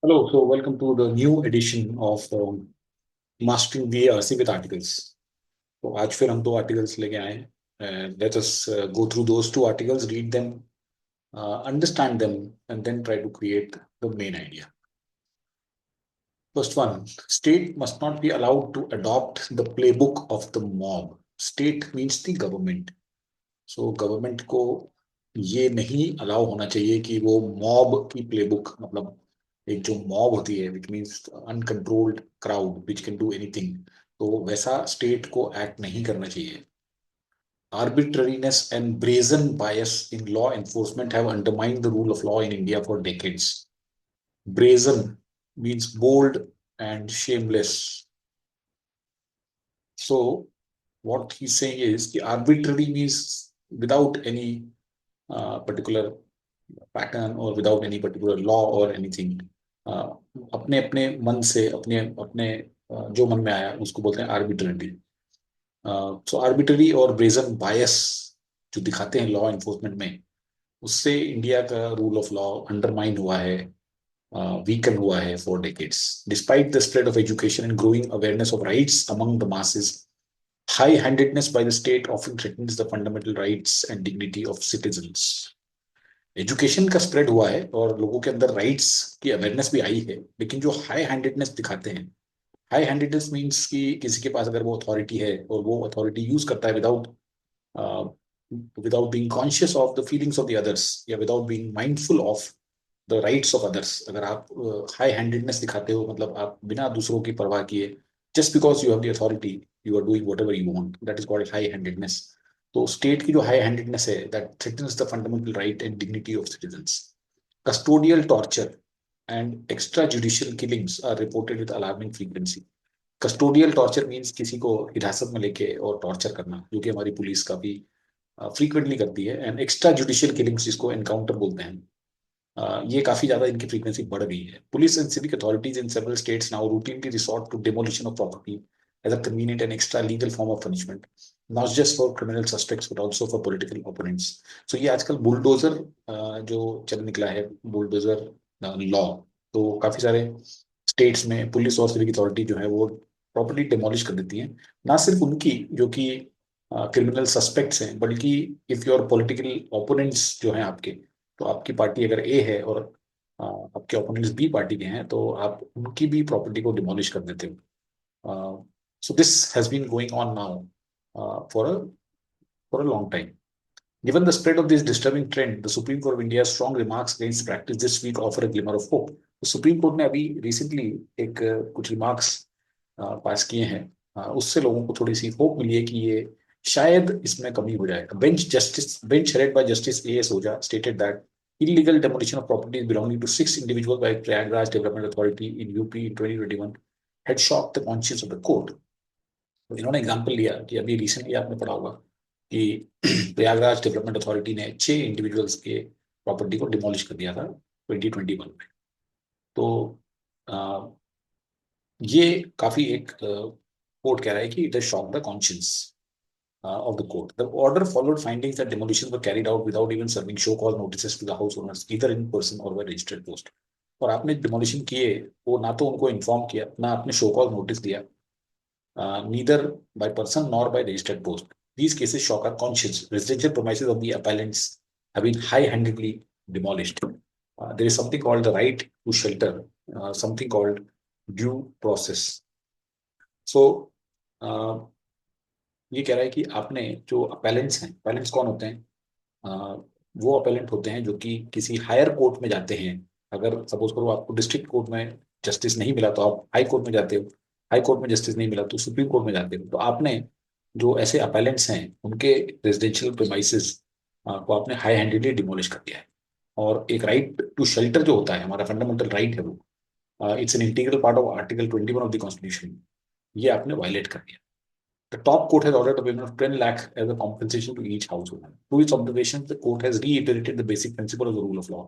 Hello, so welcome to the new edition of Mastering the VARC with Articles. तो आज फिर हम दो आर्टिकल्स लेके आए हैं. Let us go through those two articles, read them, understand them, and then try to create the main idea. First one, state must not be allowed to adopt the playbook of the mob. State means the government. So government को ये नहीं allow होना चाहिए कि वो mob की playbook मतलब एक जो मॉब होती है which means uncontrolled crowd which can do anything, तो वैसा स्टेट को एक्ट नहीं करना चाहिए. Arbitrariness and brazen bias in law enforcement have undermined the rule of law in India for decades. Brazen means bold and shameless. So what he's saying is कि arbitrary means without any particular pattern or without any particular law or anything. अपने अपने मन से अपने अपने जो मन में आया उसको बोलते हैं आर्बिट्ररी. सो आर्बिट्ररी और ब्रेजन बायस जो दिखाते हैं लॉ इन्फोर्समेंट में, उससे इंडिया का रूल ऑफ लॉ अंडरमाइन हुआ है, वीकन हुआ है for decades. Despite the spread of education and growing awareness of rights among the masses, high-handedness by the state often threatens the fundamental rights and dignity of citizens. Education का spread हुआ है और लोगों के अंदर rights की awareness भी आई है, लेकिन जो हाई हैंडेडनेस दिखाते हैं, हाई हैंडेडनेस मीन्स कि किसी के पास अगर वो अथॉरिटी है और वो अथॉरिटी यूज करता है without without being conscious of the feelings of the others या without being mindful of the rights of others. अगर आप हाई हैंडेडनेस दिखाते हो मतलब आप बिना दूसरों की परवाह किए, just because you have the authority, you are doing whatever you want, that is called high handedness. तो स्टेट की जो हाई हैंडेडनेस है that threatens the fundamental right and dignity of citizens. Custodial torture and extrajudicial killings are reported with alarming frequency. Custodial torture means किसी को हिरासत में लेके और टॉर्चर करना, जो कि हमारी पुलिस काफी फ्रीक्वेंटली करती है. एंड एक्स्ट्रा जुडिशियल किलिंग्स जिसको एनकाउंटर बोलते हैं, ये काफी ज्यादा इनकी फ्रीक्वेंसी बढ़ गई है. Police and civic authorities in several states now routinely resort to demolition of property as a convenient and extra legal form of punishment, not just for criminal suspects but also for political opponents. So ये आजकल bulldozer जो चल निकला है, bulldozer law, तो काफी सारे states में पुलिस और सिविक अथॉरिटी जो है वो प्रॉपर्टी डिमोलिश कर देती हैं. ना सिर्फ उनकी जो कि क्रिमिनल सस्पेक्ट्स हैं, बल्कि इफ योर पॉलिटिकल ओपोनेंट्स जो हैं आपके, तो आपकी पार्टी अगर ए है और आपके ओपोनेंट्स बी पार्टी के हैं, तो आप उनकी भी प्रॉपर्टी को डिमोलिश कर देते हो. So this has been going on now for a long time. Given the spread of this disturbing trend, the Supreme Court of India's strong remarks against practice this week offer a glimmer of hope. तो supreme court ने अभी recently एक कुछ remarks पास किए हैं, उससे लोगों को थोड़ी सी होप मिली है कि ये शायद इसमें कमी हो जाए. Bench headed by justice A.S. Oja stated that illegal demolition of properties belonging to 6 individuals by Prayagraj Development Authority in UP in 2021 had shocked the conscience of the court. तो इन्होंने एग्जाम्पल लिया कि अभी रिसेंटली आपने पढ़ा होगा कि Prayagraj development authority ने 6 इंडिविजुअल्स के प्रॉपर्टी को डिमोलिश कर दिया था 2021 में. तो आ, ये काफी एक कोर्ट कह रहा है कि it shock the conscience of the court. The order followed findings that demolitions were carried out without even serving show cause notices to the house owners, either in person or by registered post. और आपने demolition किए, वो ना तो उनको inform किया, ना आपने शो कॉज नोटिस दिया, neither by person nor by registered post. These cases shock our conscience. Residential premises of the appellants have been high-handedly demolished. There is something called the right to shelter, something called due process. So, ये कह रहा है कि आपने जो अपेलेंट्स हैं, अपेलेंट्स कौन होते हैं? वो अपेलेंट होते हैं जो कि किसी हायर कोर्ट में जाते हैं. अगर सपोज करो आपको डिस्ट्रिक्ट कोर्ट में जस्टिस नहीं मिला तो आप हाई कोर्ट में जाते हो, हाई कोर्ट में जस्टिस नहीं मिला तो सुप्रीम कोर्ट में जाते हो. तो आपने जो ऐसे अपेलेंट्स हैं उनके रेजिडेंशियल प्रेमाइसेस को आपने हाई हैंडेडली डिमोलिश कर दिया है. और एक राइट टू शेल्टर जो होता है, हमारा फंडामेंटल राइट है वो, it's an integral part of article 21 of the constitution, ये आपने वायलेट कर दिया. The top court has ordered a payment of 10 lakh as a compensation to each household. Through its observations, the court has reiterated the basic principle of the rule of law,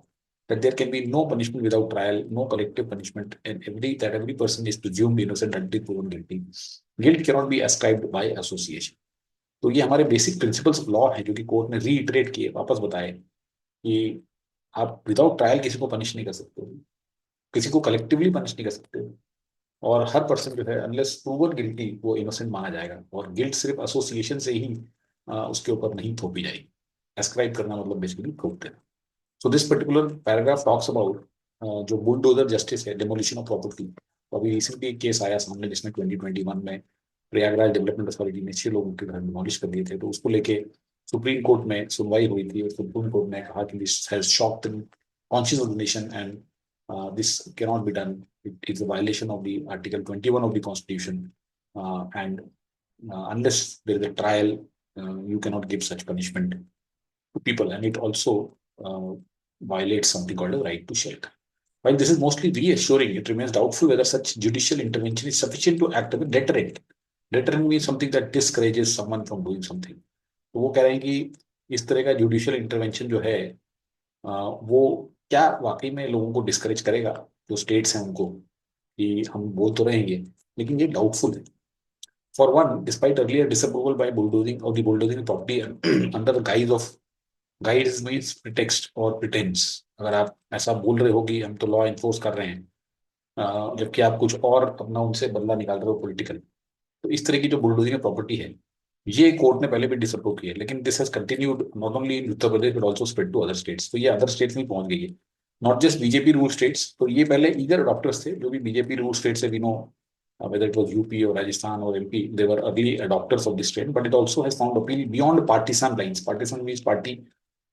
that there can be no punishment without trial, no collective punishment, and every person is presumed innocent until proven guilty. Guilt cannot be ascribed by association. तो ये हमारे basic principles of law है जो कि court ने reiterate किए, वापस बताए कि आप विदाउट ट्रायल किसी को पनिश नहीं कर सकते. किसी को कलेक्टिवली पनिश नहीं कर सकते, और हर पर्सन जो है अनलेस प्रूवन गिल्टी वो इनोसेंट माना जाएगा, और गिल्ट सिर्फ एसोसिएशन से ही उसके ऊपर नहीं थोपी जाएगी। एस्क्राइब करना मतलब बेसिकली प्रूव देना। So this particular paragraph talks about जो बुलडोजर जस्टिस है, डेमोलिशन ऑफ प्रॉपर्टी। तो अभी रिसेंटली एक केस आया सामने जिसमें 2021 में प्रयागराज डेवलपमेंट अथॉरिटी ने 6 लोगों के घर डिमोलिश कर दिए थे, तो उसको लेके सुप्रीम कोर्ट में सुनवाई हुई थी, और सुप्रीम कोर्ट ने कहा कि this has shocked the conscious of the nation, and this can not be done, it is a violation of the article 21 of the constitution, and unless there is a trial, you cannot give such punishment to people, and it also uh, violates something called a right to shelter. While this is mostly reassuring, it remains doubtful whether such judicial intervention is sufficient to act as a deterrent. Deterrent means something that discourages someone from doing something. तो वो कह रहे हैं कि इस तरह का judicial intervention जो है वो क्या वाकई में लोगों को डिस्करेज करेगा, जो स्टेट्स हैं उनको, कि हम बोल तो रहेंगे, लेकिन ये डाउटफुल है. For one, despite earlier disapproval by bulldozing of the bulldozing property under the guise of guise means pretext or pretense, अगर आप ऐसा बोल रहे हो कि हम तो लॉ इन्फोर्स कर रहे हैं, जबकि आप कुछ और अपना उनसे बदला निकाल रहे हो पॉलिटिकल, तो इस तरह की जो बुलडोजिंग प्रॉपर्टी है, ये कोर्ट ने पहले भी डिसअप्रूव की है, लेकिन this has continued not only in Uttar Pradesh but also spread to other states, तो ये अदर स्टेट्स में पहुंच गई है, not just BJP rule states. तो ये पहले ईगर अडॉप्टर्स थे, जो भी बीजेपी रूल स्टेट्स है, we know whether it was UP or Rajasthan or MP, they were early adopters of this trend, but it also has found appeal beyond partisan lines. Partisan means party.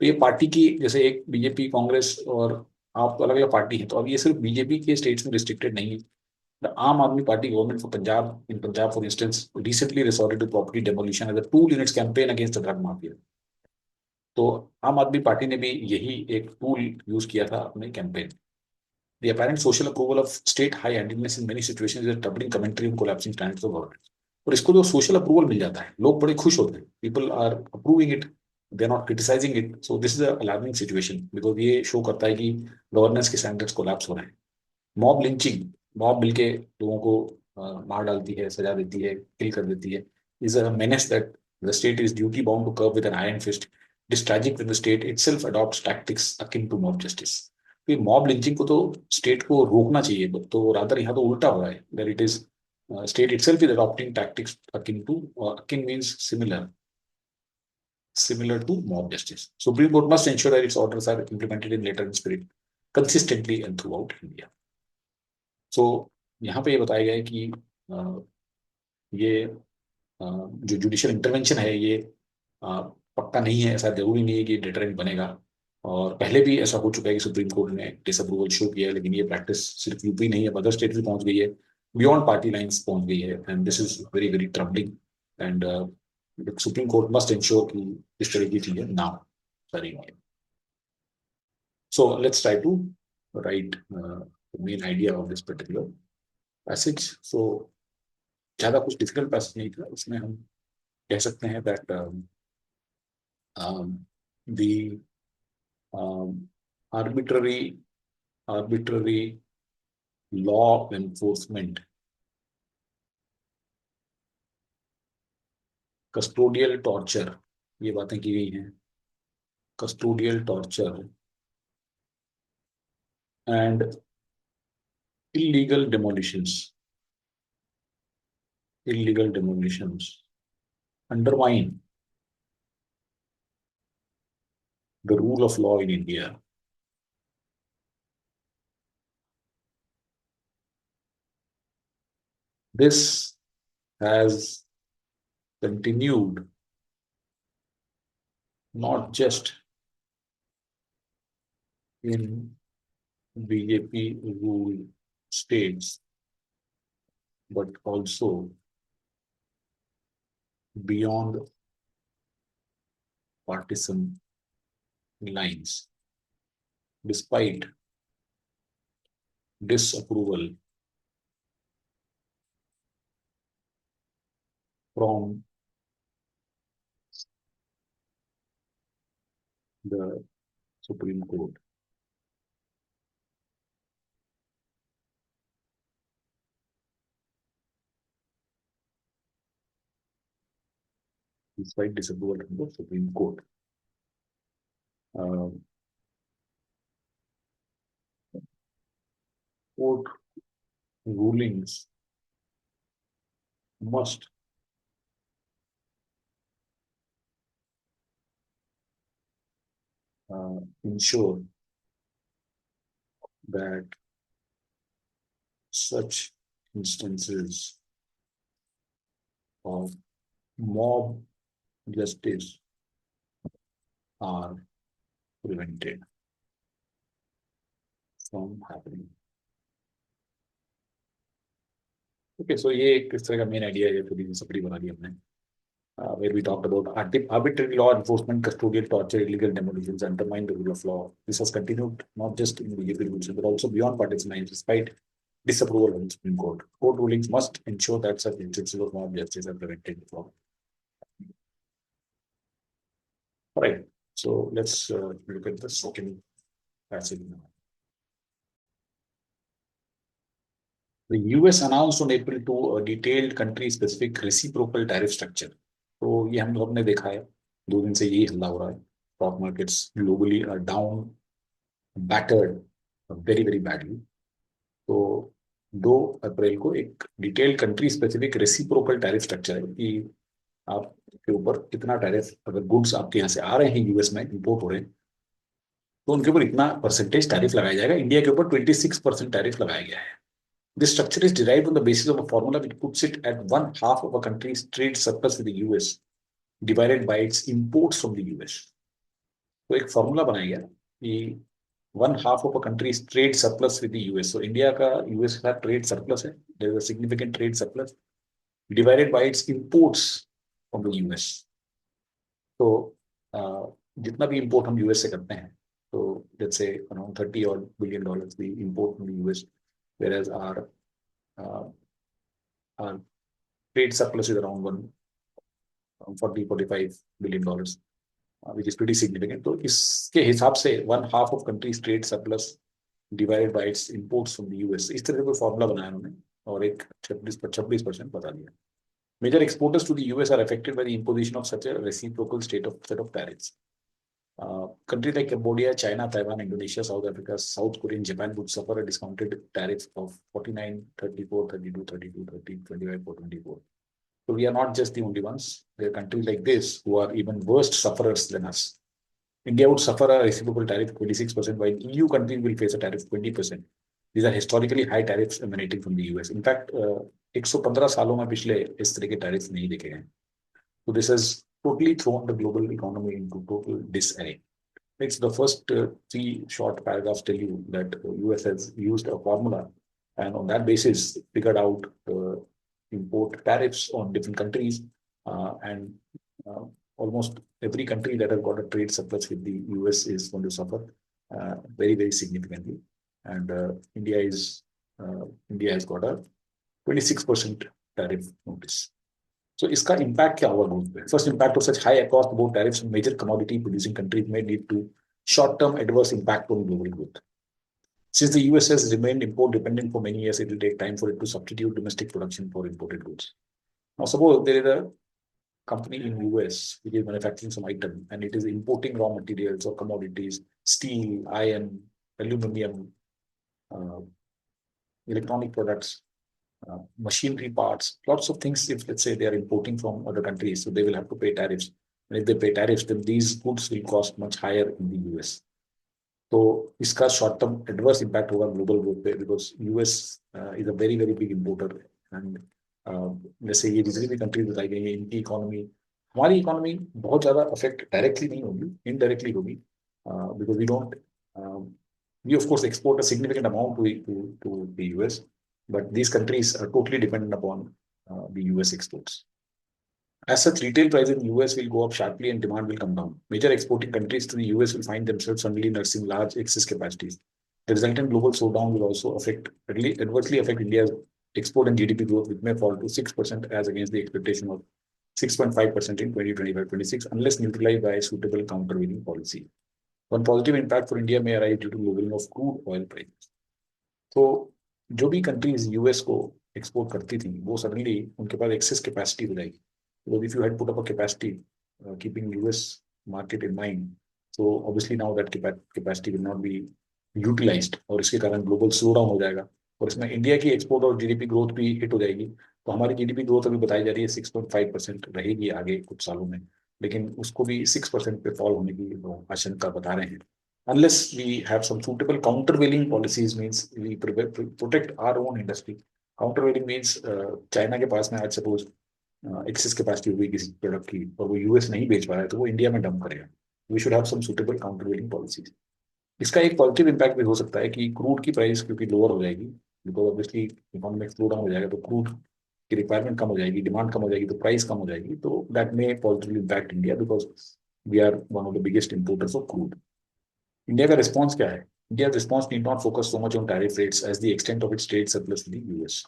तो ये party की, जैसे एक BJP Congress और आप अलग अलग party है, तो अब ये सिर्फ बीजेपी के स्टेट्स में रिस्ट्रिक्टेड नहीं है. The Aam Aadmi Party government for Punjab, in Punjab, for instance, recently resorted to property demolition as a tool in its campaign against the drug mafia. तो आम आदमी पार्टी ने भी यही एक टूल यूज किया था अपने campaign. The apparent social approval of state high-handedness in many situations is a troubling commentary on collapsing standards of government. और इसको जो सोशल अप्रूवल मिल जाता है, लोग बड़े खुश होते हैं, people are approving it, they are not criticising it. So this is a alarming situation, because ये शो करता है कि गवर्नेंस के स्टैंडर्ड्स कोलैप्स हो रहे हैं. मॉब लिंचिंग, मॉब मिलके लोगों को मार डालती है, सजा देती है, किल कर देती है, is a menace that the state is duty bound to curb with an iron fist. It is tragic when the state itself adopts tactics akin to mob justice. तो मॉब लिंचिंग को तो स्टेट को रोकना चाहिए, तो rather यहाँ तो उल्टा हो रहा है, that it is state itself is adopting tactics akin to, akin means similar, similar to mob justice. Supreme Court must ensure that its orders are implemented in letter and spirit consistently and throughout India. सो यहाँ पे ये बताया गया है कि ये जो judicial intervention है, ये पक्का नहीं है, ऐसा जरूरी नहीं है कि डिटरेंट बनेगा. और पहले भी ऐसा हो चुका है कि सुप्रीम कोर्ट ने डिसअप्रूवल शो किया है, लेकिन ये प्रैक्टिस सिर्फ यूपी नहीं है, अदर स्टेट भी पहुंच गई है, बियॉन्ड पार्टी लाइंस पहुंच गई है, and this is very very troubling. And Supreme Court must ensure कि इस तरह की चीजें ना हो सारी. So let's try to write main idea of this particular passage. So ज्यादा कुछ डिफिकल्ट पैसेज नहीं था उसमें. हम कह सकते हैं that the arbitrary arbitrary law enforcement, custodial torture, ये बातें की गई हैं, custodial torture and illegal demolitions, illegal demolitions undermine the rule of law in India. This has continued not just in BJP rule states, but also beyond partisan lines, despite disapproval from the Supreme Court. Despite disapproval from the Supreme Court. Uh, court rulings must ensure that such instances of mob justice are prevented from happening. Okay, so ये एक किस तरह का main idea है, थोड़ी सपड़ी बना दी हमने. Where we talked about arbitrary law enforcement, custodial torture, illegal demolitions, undermine the rule of law. This has continued not just in the BJP revolution, but also beyond partisan lines, despite disapproval of the Supreme Court. Court rulings must ensure that such instances of mob justice are prevented from. All right, so let's look at the second passage now. The US announced on April 2 a detailed country-specific reciprocal tariff structure. तो ये हम लोग ने देखा है, 2 दिन से यही हल्ला हो रहा है. Stock markets globally are down, battered very very badly. तो 2 अप्रैल को एक detailed country specific reciprocal tariff structure है कि आपके ऊपर कितना टैरिफ, अगर गुड्स आपके यहाँ से आ रहे हैं यूएस में इंपोर्ट हो रहे हैं तो उनके ऊपर इतना परसेंटेज टैरिफ लगाया जाएगा. इंडिया के ऊपर 26% टैरिफ लगाया गया है. This structure is derived on the basis of a formula which puts it at 1/2 of a country's trade surplus with the US divided by its imports from the US. तो एक formula बनाया गया कि 1/2 of a country's trade surplus with the US. So India का US के साथ trade surplus है. There is a significant trade surplus divided by its imports from the US. तो जितना भी इंपोर्ट हम यूएस से करते हैं, तो let's say around $30 billion we import from the US, whereas our trade surplus is around $40-45 billion, which is pretty significant. तो इसके हिसाब से 1/2 of country's trade surplus divided by its imports from the US, इस तरह से कोई formula बनाया उन्होंने और एक 26% बता दिया. Major exporters to the US are affected by the imposition of such a reciprocal set of tariffs. Countries like Cambodia, China, Taiwan, Indonesia, South Africa, South Korea, and Japan would suffer a discounted tariff of 49, 34, 32, 32, 30, 25, 24. So we are not just the only ones. There are countries like this who are even worse sufferers than us. India would suffer a reciprocal tariff of 26%, while EU countries will face a tariff of 20%. These are historically high tariffs emanating from the US. In fact, 115 सालों में पिछले इस तरह के tariffs नहीं देखे गए. So this has totally thrown the global economy into total disarray. It's the first 3 short paragraphs tell you that US has used a formula and on that basis figured out import tariffs on different countries, and almost every country that has got a trade surplus with the US is going to suffer very, very significantly. And India has got a 26% tariff notice. So इसका impact क्या होगा growth पे? First, impact of such high across the board tariffs on major commodity producing countries may lead to short-term adverse impact on global growth. Since the US has remained import dependent for many years, it will take time for it to substitute domestic production for imported goods. Now, suppose there is a company in US which is manufacturing some item and it is importing raw materials or commodities, steel, iron, aluminum, electronic products, machinery parts, lots of things. If let's say they are importing from other countries, so they will have to pay tariffs. And if they pay tariffs, then these goods will cost much higher in the US. तो इसका short term adverse impact होगा global growth पे, because US is a very very big importer. And जैसे ये जितनी भी countries बताई गई है इनकी इकोनॉमी, हमारी इकोनॉमी बहुत ज्यादा अफेक्ट डायरेक्टली नहीं होगी, इनडायरेक्टली होगी, because we don't we of course export a significant amount to the US, but these countries are totally dependent upon the US exports. As such, retail price in US will go up sharply and demand will come down. Major exporting countries to the US will find themselves suddenly nursing large excess capacities. The resultant global slowdown will also adversely affect India's export and GDP growth, which may fall to 6% as against the expectation of 6.5% in 2025-26, unless neutralized by a suitable countervailing policy. One positive impact for India may arise due to lowering of crude oil prices. तो जो भी countries US को export करती थी वो suddenly उनके पास access capacity हो जाएगी. So if you had put up a capacity, keeping US market in mind, so obviously now that capacity will not be utilized और इसके कारण global slowdown हो जाएगा. और इसमें इंडिया की एक्सपोर्ट और जीडीपी ग्रोथ भी हिट हो जाएगी। तो हमारी जीडीपी ग्रोथ अभी बताई जा रही है 6.5% रहेगी आगे कुछ सालों में, लेकिन उसको भी 6% पे फॉल होने की वो आशंका बता रहे हैं। Unless we have some suitable countervailing policies, means we protect our own industry. Countervailing means China के पास में आज सपोज एक्सेस कैपेसिटी हुई किसी प्रोडक्ट की और वो यूएस नहीं बेच पा रहा है तो वो इंडिया में डंप करेगा। We should have some suitable countervailing policies. इसका एक पॉजिटिव इम्पैक्ट भी हो सकता है कि क्रूड की प्राइस क्योंकि लोअर हो जाएगी, because obviously economic slow down हो जाएगा तो क्रूड की रिक्वायरमेंट कम हो जाएगी, डिमांड कम हो जाएगी तो प्राइस कम हो जाएगी, तो that may positively impact India because we are one of the biggest importers of crude. India का रिस्पॉन्स क्या है? India response need not focus so much on tariff rates as the extent of its trade surplus with the US.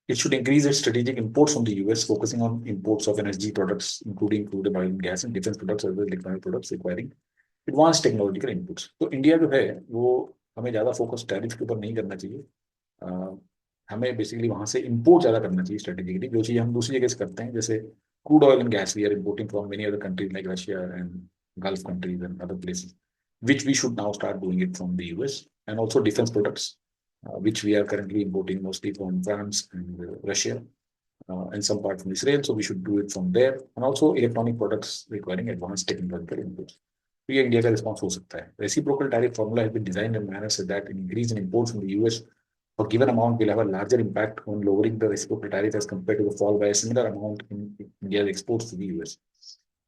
It should increase its strategic imports from the US, focusing on imports of energy products, including crude and oil and gas, and defense products as well as electronic products requiring advanced technological inputs. तो India जो है वो हमें ज़्यादा focus tariff के ऊपर नहीं करना चाहिए। अह, हमें बेसिकली वहां से इंपोर्ट ज़्यादा करना चाहिए स्ट्रेटेजिकली, जो चीज़ हम दूसरी जगह से करते हैं, जैसे crude oil and gas we are importing from many other countries like Russia and Gulf countries and other places, which we should now start doing it from the US, and also defense products, which we are currently importing mostly from France and Russia, and some part from Israel. So we should do it from there, and also electronic products requiring advanced technological inputs. तो ये India का response हो सकता है। Reciprocal tariff formula has been designed in a manner so that an increase in imports from the US for given amount will have a larger impact on lowering the reciprocal tariff as compared to the fall by a similar amount in India's exports to the US.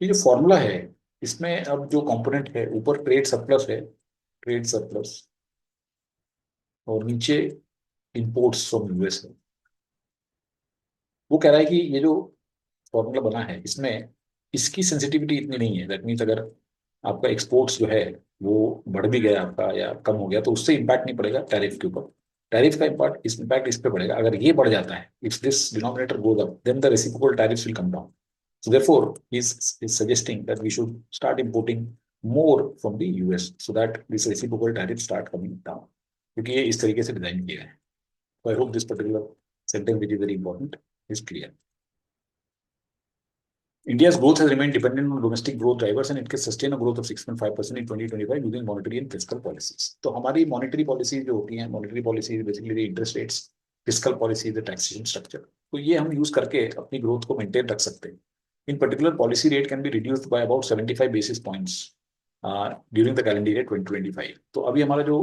ये जो formula है इसमें अब जो component है, ऊपर trade surplus है, trade surplus, और नीचे इंपोर्ट्स फ्रॉम यूएस है। वो कह रहा है कि ये जो फॉर्मूला बना है इसमें इसकी सेंसिटिविटी इतनी नहीं है। दैट मीन्स अगर आपका एक्सपोर्ट्स जो है वो बढ़ भी गया आपका या कम हो गया तो उससे इम्पैक्ट नहीं पड़ेगा टैरिफ के ऊपर। टैरिफ का इम्पैक्ट इस पे पड़ेगा अगर ये बढ़ जाता है, if this denominator goes up then the reciprocal tariffs will come down. So therefore, is suggesting that we should start importing more from the US so that this reciprocal tariffs start coming down. क्योंकि ये इस तरीके से design किया है। So I hope this particular sentence, which is very important, is clear. India's growth has remained dependent on domestic growth drivers and it can sustain a growth of 6.5% in 2025 using monetary and fiscal policies. तो हमारी monetary policies जो होती हैं, monetary policies basically the interest rates, fiscal policy, the taxation structure, तो ये हम use करके अपनी ग्रोथ को मेंटेन रख सकते हैं। In particular, policy rate can be reduced by about 75 basis points during the calendar year 2025. तो अभी हमारा जो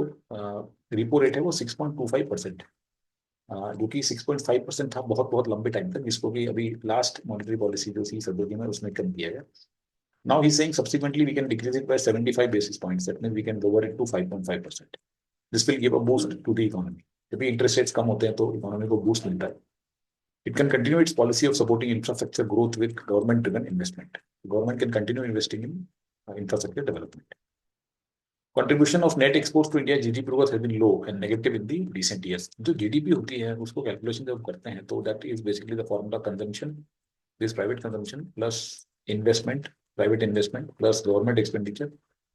रिपो रेट है वो 6.25%, जो कि 6.5% था बहुत बहुत लंबे टाइम तक, जिसको कि अभी लास्ट मॉनेटरी पॉलिसी जो थी फरवरी में उसमें कम किया गया। Now he's saying subsequently we can decrease it by 75 basis points. That means we can lower it to 5.5%. This will give a boost to the economy. जब इंटरेस्ट रेट्स कम होते हैं तो इकोनॉमी को बूस्ट मिलता है। It can continue its policy of supporting infrastructure growth with government-driven investment. The government can continue investing in infrastructure development. Contribution of net exports to India GDP growth has been low and negative in the recent years. जो GDP होती है उसको calculation जब करते हैं तो that is basically the formula consumption, this private consumption plus investment, private investment plus government expenditure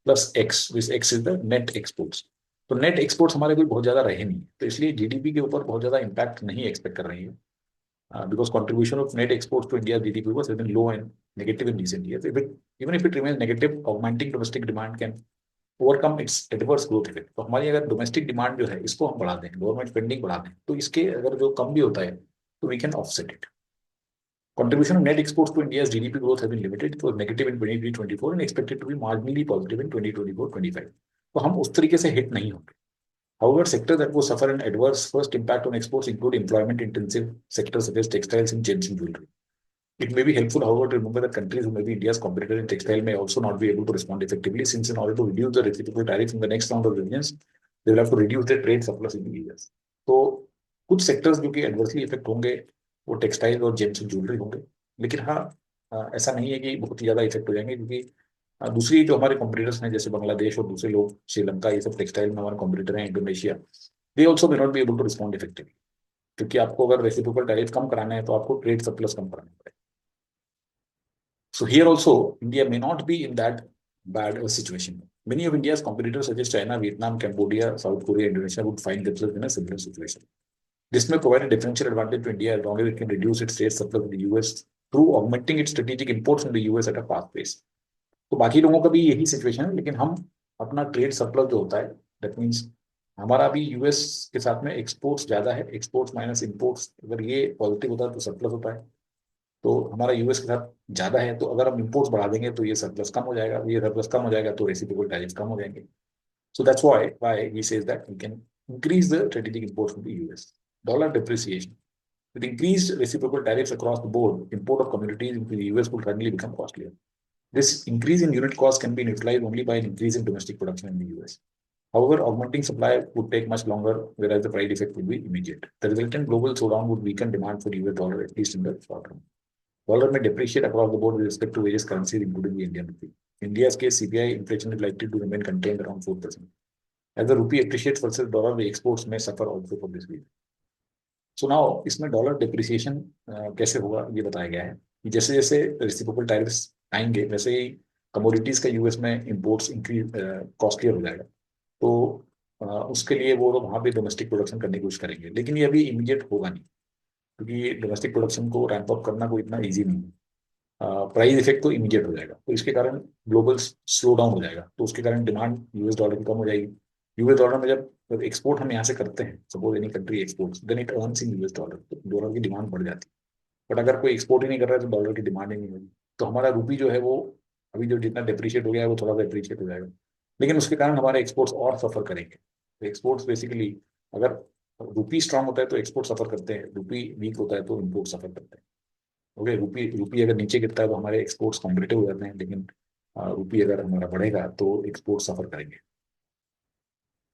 plus X, this X is the net exports. तो net exports हमारे कोई बहुत ज्यादा रहे नहीं, तो इसलिए जीडीपी के ऊपर बहुत ज्यादा इम्पैक्ट नहीं एक्सपेक्ट कर रही है। Because contribution of net exports to India's GDP was has been low and negative in recent years. Even if it remains negative, augmenting domestic demand can overcome its adverse growth effect. तो हमारी अगर domestic demand जो है इसको हम बढ़ा दें, government spending बढ़ा दें, तो इसके अगर जो कम भी होता है तो we can offset it. Contribution of net exports to India's GDP growth has been limited. It was negative in 23-24 and expected to be marginally positive in 2024-25. तो हम उस तरीके से हिट नहीं होंगे। However, sectors that will suffer an adverse first impact on exports include employment-intensive sectors such as textiles and gems and jewelry. It may be helpful, however, to remember that countries who may be India's competitor in textile may also not be able to respond effectively, since in order to reduce the reciprocal tariff in the next round of revisions, they will have to reduce their trade surplus in the areas. तो कुछ sectors जो कि adversely effect होंगे वो textile और James and jewellery होंगे, लेकिन हाँ ऐसा नहीं है कि बहुत ही ज्यादा इफेक्ट हो जाएंगे, क्योंकि दूसरी जो हमारे कॉम्पिटिटर्स हैं जैसे बांग्लादेश और दूसरे लोग, श्रीलंका, ये सब टेक्सटाइल में हमारे कॉम्पिटिटर हैं, Indonesia, they also may not be able to respond effectively, क्योंकि आपको अगर रेसिप्रोकल टैरिफ कम कराना है तो आपको ट्रेड सरप्लस कम कराना पड़ेगा। So here also India may not be in that bad a situation. Many of India's competitors such as China, Vietnam, Cambodia, South Korea, Indonesia would find themselves in a similar situation. This may provide a differential advantage to India as long as it can reduce its trade surplus with the US through augmenting its strategic imports from the US at a fast pace. तो बाकी लोगों का भी यही situation है, लेकिन हम अपना ट्रेड सरप्लस जो होता है, दैट मीन्स हमारा अभी यूएस के साथ में एक्सपोर्ट्स ज्यादा है, एक्सपोर्ट्स माइनस इंपोर्ट्स, अगर ये पॉजिटिव होता है तो सरप्लस होता है। तो हमारा यूएस के साथ ज्यादा है, तो अगर हम इंपोर्ट्स बढ़ा देंगे तो ये सरप्लस कम हो जाएगा, ये सरप्लस कम हो जाएगा तो रेसिप्रोकल टैरिफ कम हो जाएंगे। So that's why he says that we can increase the strategic imports from the US. Dollar depreciation. With increased reciprocal tariffs across the board, import of commodities into the US will suddenly become costlier. This increase in unit cost can be neutralized only by an increase in domestic production in the US. However, augmenting supply would take much longer, whereas the price effect would be immediate. The resultant global slowdown would weaken demand for US dollar, at least in the short term. Dollar may depreciate across the board with respect to various currencies, including the Indian rupee. In India's case, CPI inflation is likely to remain contained around 4%. As the rupee appreciates versus dollar, the exports may suffer also for this reason. So now इसमें dollar depreciation कैसे होगा ये बताया गया है कि जैसे जैसे रेसिप्रोकल टैरिफ्स आएंगे वैसे ही कमोडिटीज का यूएस में इंपोर्ट्स इंक्रीज कॉस्टलियर हो जाएगा। तो उसके लिए वो लोग वहाँ पे डोमेस्टिक प्रोडक्शन करने की कोशिश करेंगे, लेकिन ये अभी इमीडिएट होगा नहीं, क्योंकि डोमेस्टिक प्रोडक्शन को रैंप अप करना कोई इतना ईजी नहीं है। प्राइस इफेक्ट तो इमीडिएट हो जाएगा, तो इसके कारण ग्लोबल स्लो डाउन हो जाएगा, तो उसके कारण डिमांड यूएस डॉलर की कम हो जाएगी। यूएस डॉलर में जब एक्सपोर्ट हम यहाँ से करते हैं, suppose any country export, then it earns in US dollar, तो डॉलर की डिमांड बढ़ जाती है। बट अगर कोई एक्सपोर्ट ही नहीं कर रहा है तो डॉलर की डिमांड ही नहीं होगी, तो हमारा रूपी जो है वो अभी जो जितना डिप्रिशिएट हो गया है वो थोड़ा सा डिप्रिशिएट हो जाएगा, लेकिन उसके कारण हमारे एक्सपोर्ट्स और सफर करेंगे। तो एक्सपोर्ट्स बेसिकली, अगर रूपी स्ट्रांग होता है तो एक्सपोर्ट सफर करते हैं, रूपी वीक होता है तो इम्पोर्ट सफर करते हैं। ओके, रूपी रूपी अगर नीचे गिरता है तो हमारे एक्सपोर्ट्स कॉम्पिटिटिव हो जाते हैं, लेकिन रूपी अगर हमारा बढ़ेगा तो एक्सपोर्ट सफर करेंगे।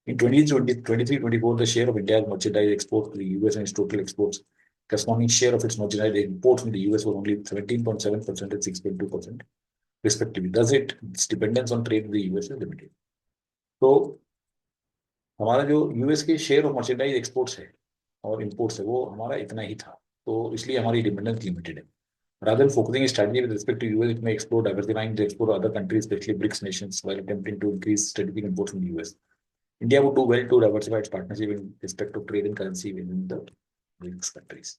In 2023-24, the share of India's merchandise exports to the US and its total exports, corresponding share of its merchandise imports from the US was only 17.7% and 6.2% respectively. Thus, its dependence on trade with the US is limited. तो हमारा जो US के share of merchandise exports है और imports है वो हमारा इतना ही था, तो इसलिए हमारी डिपेंडेंस लिमिटेड है। Rather than focusing its strategy with respect to US, it may explore diversifying the export to other countries, especially BRICS nations, while attempting to increase strategic imports from the US. India would do well to diversify its partnership in respect to trade and currency within the BRICS countries.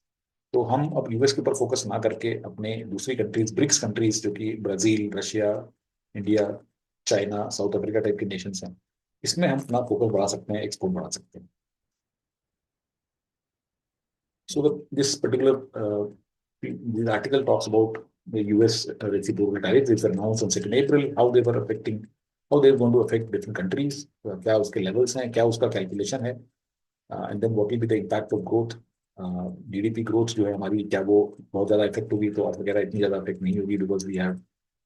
तो हम अब US के ऊपर focus ना करके अपने दूसरी countries, BRICS countries जो कि Brazil, Russia, India, China, south Africa type के नेशंस हैं, इसमें हम अपना फोकस बढ़ा सकते हैं, एक्सपोर्ट बढ़ा सकते हैं। So this particular this article talks about the U.S. reciprocal tariffs which were announced on 2nd April, how they were affecting, how they're going to affect different countries, क्या उसके levels हैं, क्या उसका calculation है, and then what will be the impact of growth, GDP growth जो है हमारी, क्या वो बहुत ज़्यादा इफेक्ट होगी तो अर्थ वगैरह इतनी ज़्यादा इफेक्ट नहीं होगी, because we have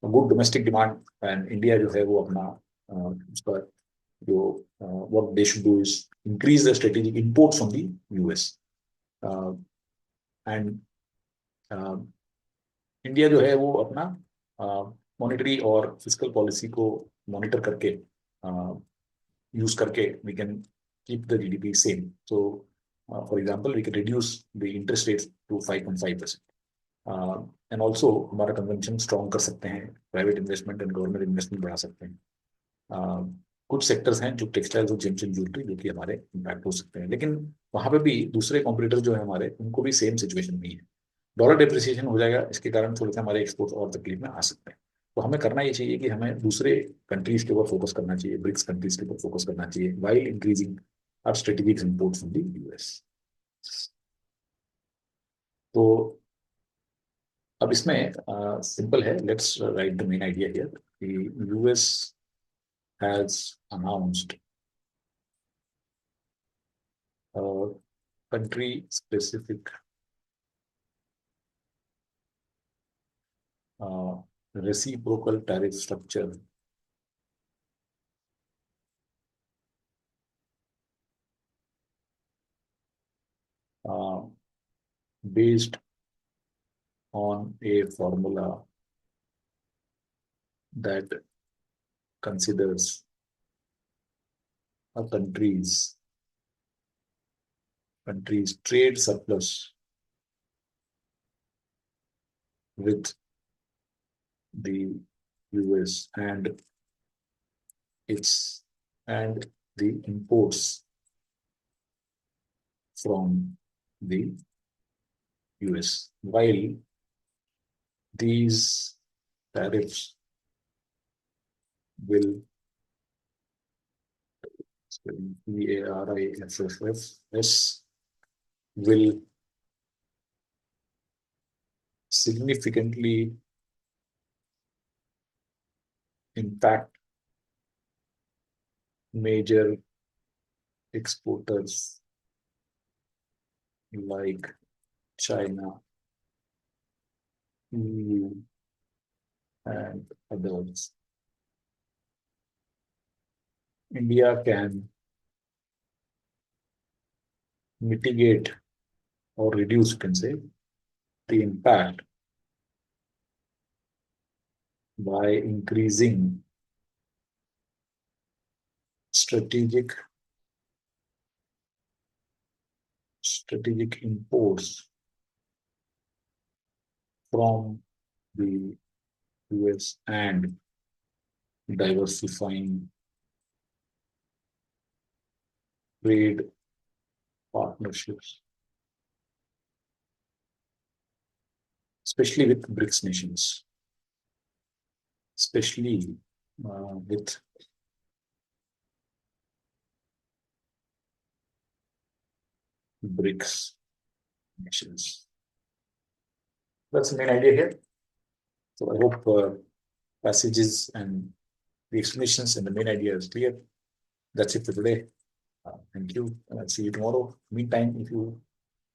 good domestic demand, and India जो है वो अपना उसका जो what they should do is increase the strategic imports from the US. And India जो है वो अपना मॉनेटरी और फिजिकल पॉलिसी को मॉनिटर करके यूज करके we can keep the GDP same. So for example we can reduce the interest rate to 5.5%, and also हमारा consumption strong कर सकते हैं, private investment and government investment बढ़ा सकते हैं। कुछ सेक्टर्स हैं जो टेक्सटाइल्स और जेम्स एंड ज्वेलरी जो कि हमारे इम्पैक्ट हो सकते हैं, लेकिन वहां पे भी दूसरे कॉम्पिटिटर जो है हमारे, उनको भी सेम सिचुएशन नहीं है। डॉलर डिप्रिसिएशन हो जाएगा, इसके कारण थोड़े से हमारे एक्सपोर्ट और तकलीफ में आ सकते हैं। तो हमें करना ये चाहिए कि हमें दूसरे कंट्रीज के ऊपर फोकस करना चाहिए, ब्रिक्स कंट्रीज के ऊपर फोकस करना चाहिए, while increasing our strategic imports from the US. तो अब इसमें सिंपल है, let's write the main idea here. US has announced country specific reciprocal tariff structure uh, based on a formula that considers a country's trade surplus with the US its and the imports from the US. While these tariffs will EARIFFS will significantly impact major exporters like China, EU, and others. India can mitigate or reduce, you can say, the impact by increasing strategic imports from the US and diversifying trade partnerships, especially with BRICS nations, especially with BRICS nations. That's the main idea here. So I hope passages and the explanations and the main idea is clear. That's it for today. Thank you, and I'll see you tomorrow. Meantime, if you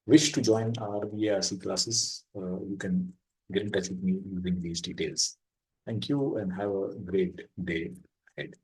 wish to join our VARC classes, you can get in touch with me using these details. Thank you and have a great day ahead.